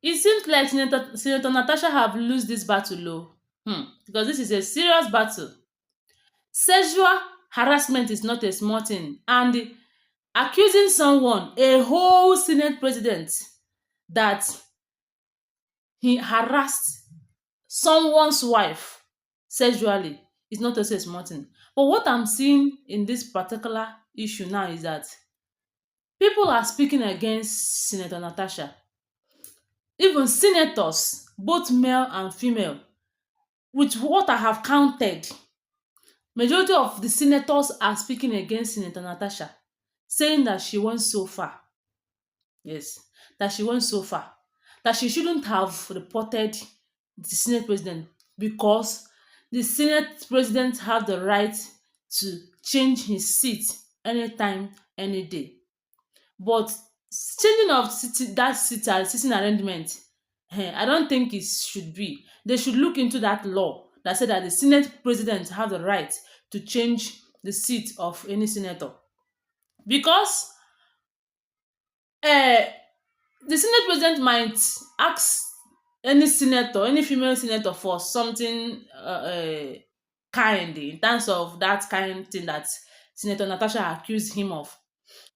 It seems like Senator Natasha have lose this battle because this is a serious battle. Sexual harassment is not a small thing, and accusing someone, a whole Senate president, that he harassed someone's wife sexually is not also a small thing. But what I'm seeing in this particular issue now is that people are speaking against Senator Natasha. Even senators, both male and female, with what I have counted, majority of the senators are speaking against Senator Natasha, saying that she went so far. Yes, that she went so far. That she shouldn't have reported the Senate president because the Senate president have the right to change his seat anytime, any day. But changing of that sitting arrangement, I don't think it should be. They should look into that law that said that the Senate president have the right to change the seat of any senator. Because uh, the Senate president might ask any senator, any female senator for something kind in terms of that kind thing that Senator Natasha accused him of.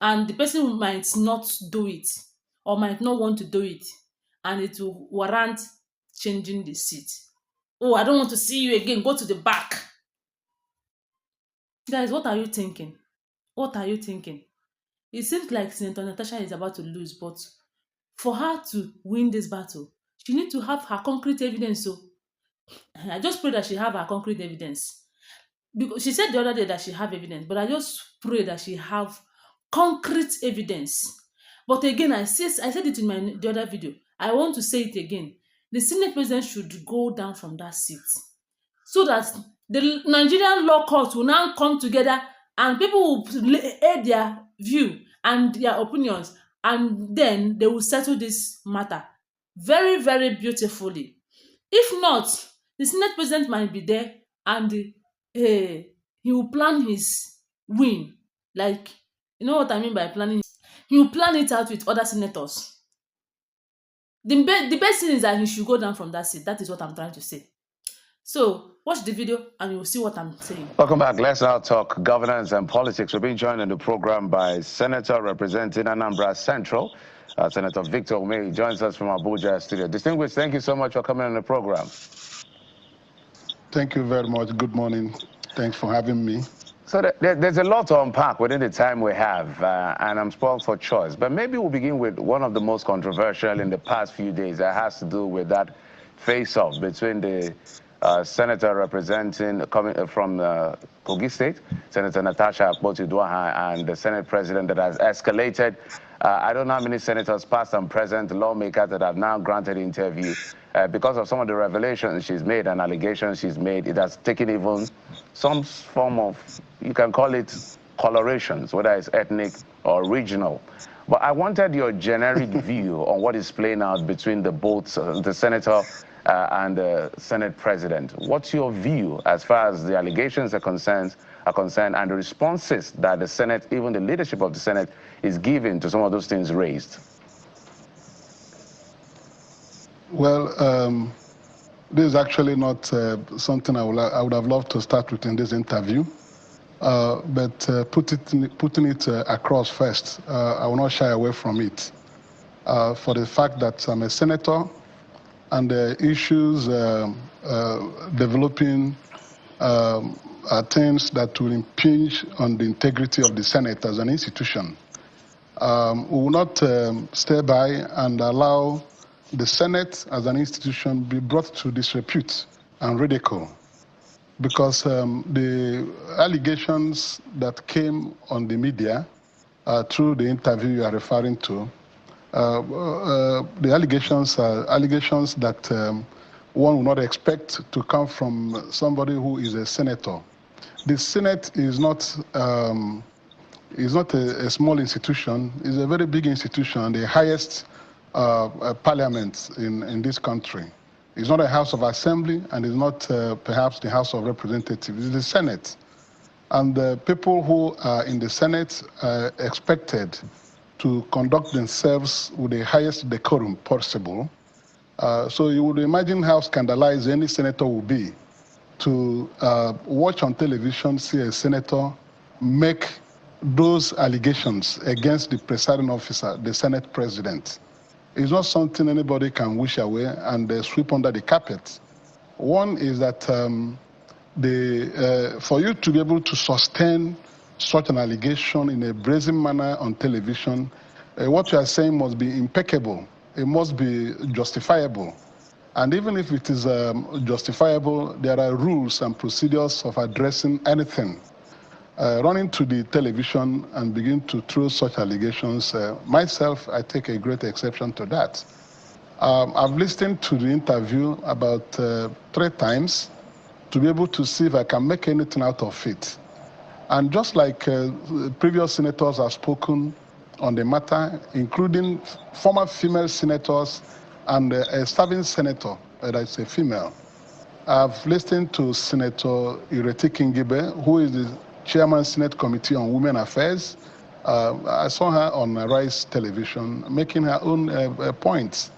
And the person might not do it or might not want to do it, and it will warrant changing the seat. Oh, I don't want to see you again, go to the back. Guys, what are you thinking? What are you thinking? It seems like Senator Natasha is about to lose, but for her to win this battle, she need to have her concrete evidence. So I just pray that she have her concrete evidence. Because she said the other day that she have evidence, but I just pray that she have concrete evidence. But again, I said it in the other video. I want to say it again. The Senate president should go down from that seat so that the Nigerian law courts will now come together and people will air their view and their opinions, and then they will settle this matter very, very beautifully. If not, the Senate president might be there and he will plan his win. Like, you know what I mean by planning? He will plan it out with other senators. The best thing is that he should go down from that seat. That is what I'm trying to say. So, watch the video and you will see what I'm saying. Welcome back. Let's now talk governance and politics. We're being joined in the program by Senator representing Anambra Central, Senator Victor Ume. He joins us from Abuja studio. Distinguished, thank you so much for coming on the program. Thank you very much. Good morning. Thanks for having me. So there's a lot to unpack within the time we have, and I'm spoiled for choice. But maybe we'll begin with one of the most controversial in the past few days that has to do with that face-off between the senator representing coming from Kogi State, Senator Natasha Akpoti, and the Senate president that has escalated. I don't know how many senators, past and present, lawmakers that have now granted interview. Because of some of the revelations she's made and allegations she's made, it has taken even some form of, you can call it colorations, whether it's ethnic or regional. But I wanted your generic view on what is playing out between the senator and the Senate president. What's your view as far as the allegations are concerned, and the responses that the Senate, even the leadership of the Senate, is giving to some of those things raised? Well, this is actually not something I would have loved to start with in this interview, but putting it across first, I will not shy away from it. For the fact that I'm a senator and the issues developing are things that will impinge on the integrity of the Senate as an institution. We will not stay by and allow the Senate as an institution be brought to disrepute and ridicule, because the allegations that came on the media through the interview you are referring to, the allegations are allegations that one would not expect to come from somebody who is a senator. The Senate is not a small institution. It's a very big institution, the highest parliament in this country. It's not a House of Assembly, and it's not perhaps the House of Representatives. It's the Senate. And the people who are in the Senate are expected to conduct themselves with the highest decorum possible So you would imagine how scandalized any senator would be to watch on television, see a senator make those allegations against the presiding officer, the Senate president. It's not something anybody can wish away and sweep under the carpet. One is that for you to be able to sustain such an allegation in a brazen manner on television, what you are saying must be impeccable. It must be justifiable. And even if it is justifiable, there are rules and procedures of addressing anything. Running to the television and begin to throw such allegations, myself, I take a great exception to that. I've listened to the interview about 3 times to be able to see if I can make anything out of it. And just like previous senators have spoken on the matter, including former female senators and a serving senator that is a female, I've listened to Senator Ireti Kingibe, who is the Chairman Senate Committee on Women Affairs. I saw her on Rise Television making her own points.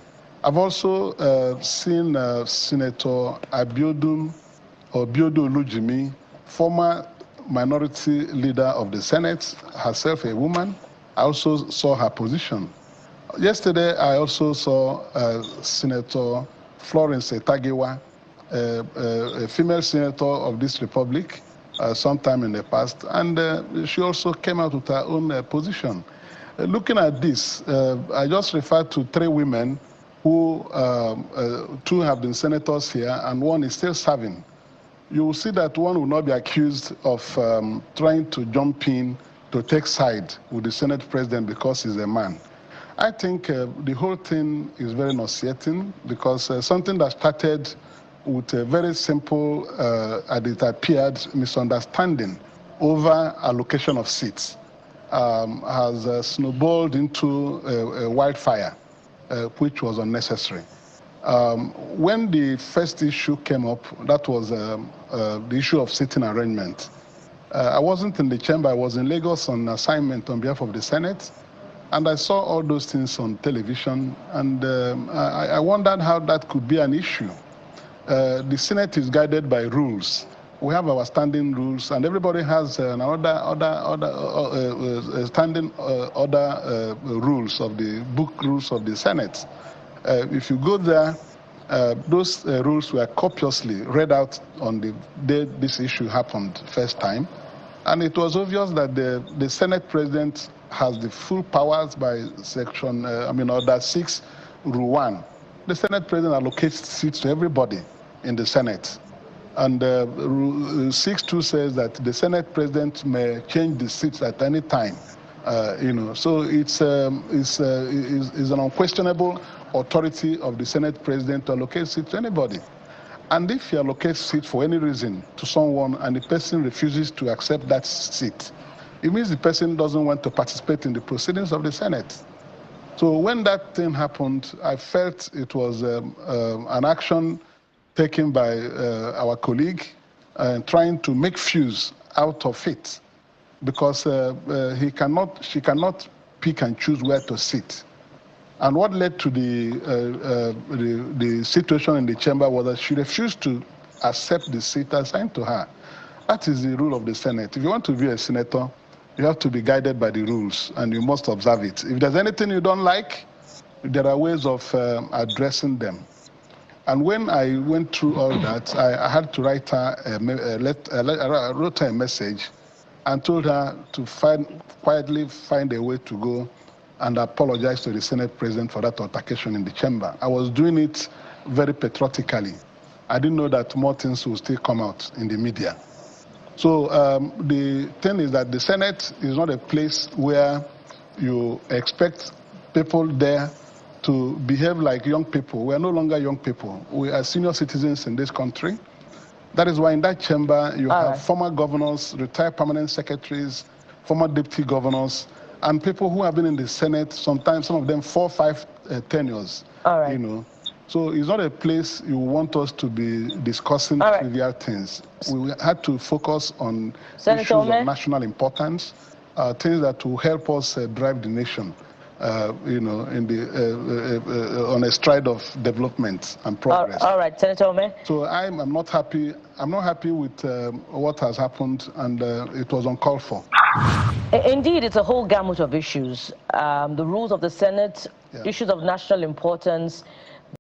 I've also seen Senator Abiodun Olujimi, former minority leader of the Senate, herself a woman. I also saw her position. Yesterday, I also saw Senator Florence Etagewa, a female senator of this republic, sometime in the past, and she also came out with her own position. Looking at this, I just referred to 3 women who 2 have been senators here and 1 is still serving. You will see that 1 will not be accused of trying to jump in to take side with the Senate president because he's a man. I think the whole thing is very nauseating because something that started with a very simple, as it appeared, misunderstanding over allocation of seats has snowballed into a wildfire, which was unnecessary. When the first issue came up, that was the issue of seating arrangement. I wasn't in the chamber, I was in Lagos on assignment on behalf of the Senate, and I saw all those things on television, and I wondered how that could be an issue. The Senate is guided by rules. We have our standing rules, and everybody has standing rules of the book rules of the Senate. If you go there, those rules were copiously read out on the day this issue happened first time, and it was obvious that the Senate president has the full powers by section, Order 6, Rule 1. The Senate president allocates seats to everybody in the Senate. And Rule 6.2 says that the Senate president may change the seats at any time. So it's an unquestionable authority of the Senate president to allocate seats to anybody. And if he allocates seats for any reason to someone and the person refuses to accept that seat, it means the person doesn't want to participate in the proceedings of the Senate. So when that thing happened, I felt it was an action taken by our colleague trying to make fuse out of it, because she cannot pick and choose where to sit. And what led to the situation in the chamber was that she refused to accept the seat assigned to her. That is the rule of the Senate. If you want to be a senator, you have to be guided by the rules, and you must observe it. If there's anything you don't like, there are ways of addressing them. And when I went through all that, I had to write her I wrote her a message and told her to quietly find a way to go and apologize to the Senate president for that altercation in the chamber. I was doing it very patriotically. I didn't know that more things would still come out in the media. So the thing is that the Senate is not a place where you expect people there to behave like young people. We are no longer young people. We are senior citizens in this country. That is why in that chamber you have former governors, retired permanent secretaries, former deputy governors, and people who have been in the Senate, sometimes some of them 4 or 5 tenures. So it's not a place you want us to be discussing trivial things. We had to focus on issues of national importance, things that will help us drive the nation. you know, on a stride of development and progress. All right, Senator Ome. So I'm not happy. I'm not happy with what has happened, and it was uncalled for. Indeed, it's a whole gamut of issues. The rules of the Senate, issues of national importance.